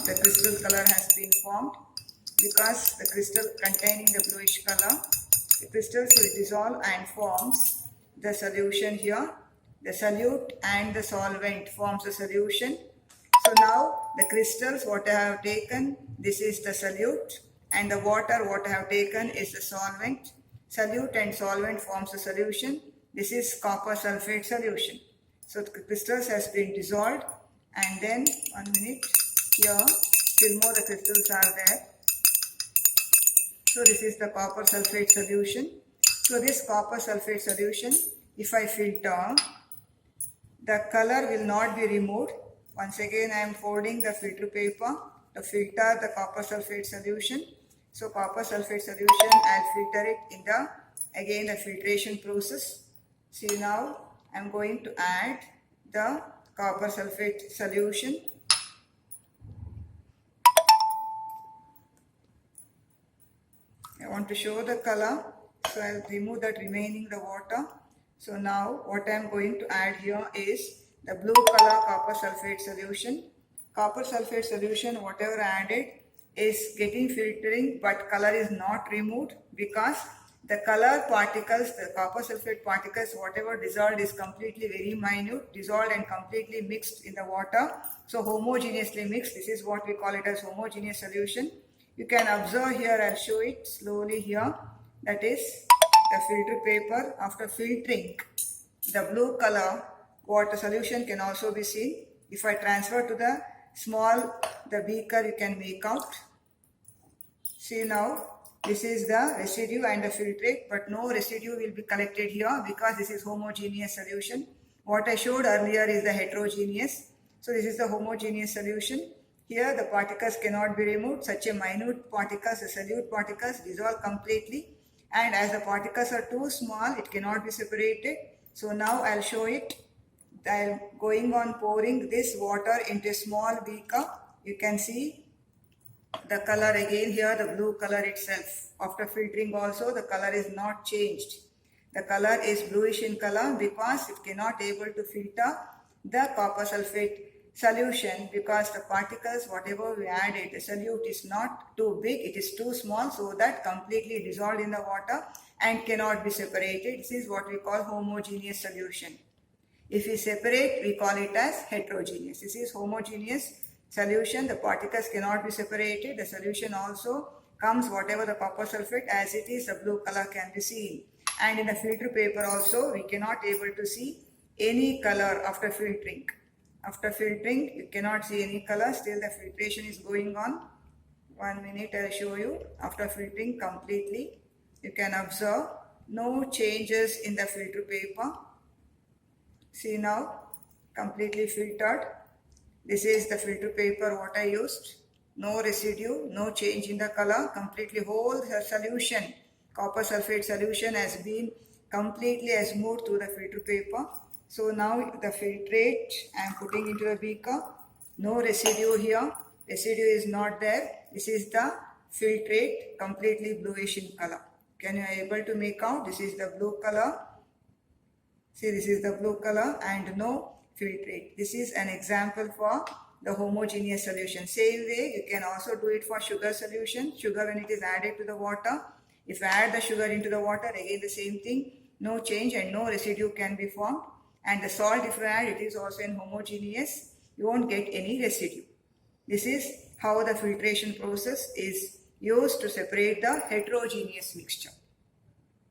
the crystal color has been formed. Because the crystal containing the bluish color, the crystals will dissolve and forms the solution here. The solute and the solvent forms the solution. So now the crystals what I have taken, this is the solute, and the water what I have taken is the solvent. Solute and solvent forms the solution. This is copper sulfate solution. So the crystals has been dissolved, and then 1 minute here, still more the crystals are there. So this is the copper sulfate solution. So this copper sulfate solution, if I filter, the color will not be removed. Once again I am folding the filter paper to filter the copper sulfate solution. So copper sulfate solution, I'll filter it in the filtration process. See, now I am going to add the copper sulfate solution. I want to show the color, so I will remove that remaining the water. So now what I am going to add here is the blue color copper sulfate solution. Copper sulfate solution, whatever added, is getting filtering, but color is not removed because the color particles, the copper sulfate particles, whatever dissolved is completely very minute, dissolved and completely mixed in the water. So homogeneously mixed, this is what we call it as homogeneous solution. You can observe here, I'll show it slowly here. That is the filter paper. After filtering, the blue color water solution can also be seen. If I transfer to the beaker, you can make out. See, now this is the residue and the filtrate, but no residue will be collected here because this is homogeneous solution. What I showed earlier is the heterogeneous. So this is the homogeneous solution. Here the particles cannot be removed. Such a minute particles, the solute particles, dissolve completely, and as the particles are too small, it cannot be separated. So now I'll show it. I'm going on pouring this water into a small beaker. You can see the color again here, the blue color itself. After filtering also, the color is not changed. The color is bluish in color because it cannot able to filter the copper sulfate solution because the particles, whatever we added, the solute is not too big, it is too small, so that completely dissolved in the water and cannot be separated. This is what we call homogeneous solution. If we separate, we call it as heterogeneous. This is homogeneous solution, the particles cannot be separated. The solution also comes whatever the copper sulfate as it is, the blue color can be seen. And in the filter paper also, we cannot able to see any color after filtering. After filtering, you cannot see any color, still the filtration is going on. 1 minute, I'll show you. After filtering completely, you can observe no changes in the filter paper. See, now completely filtered. This is the filter paper what I used. No residue, no change in the color, completely whole solution, copper sulfate solution has been completely has moved through the filter paper. So now the filtrate I am putting into the beaker. No residue here, residue is not there. This is the filtrate, completely bluish in color. Can you able to make out? This is the blue color. See, this is the blue color and no filtrate. This is an example for the homogeneous solution. Same way, you can also do it for sugar solution. Sugar, when it is added to the water, if you add the sugar into the water, again the same thing, no change and no residue can be formed. And the salt, if you add, it is also in homogeneous, you won't get any residue. This is how the filtration process is used to separate the heterogeneous mixture.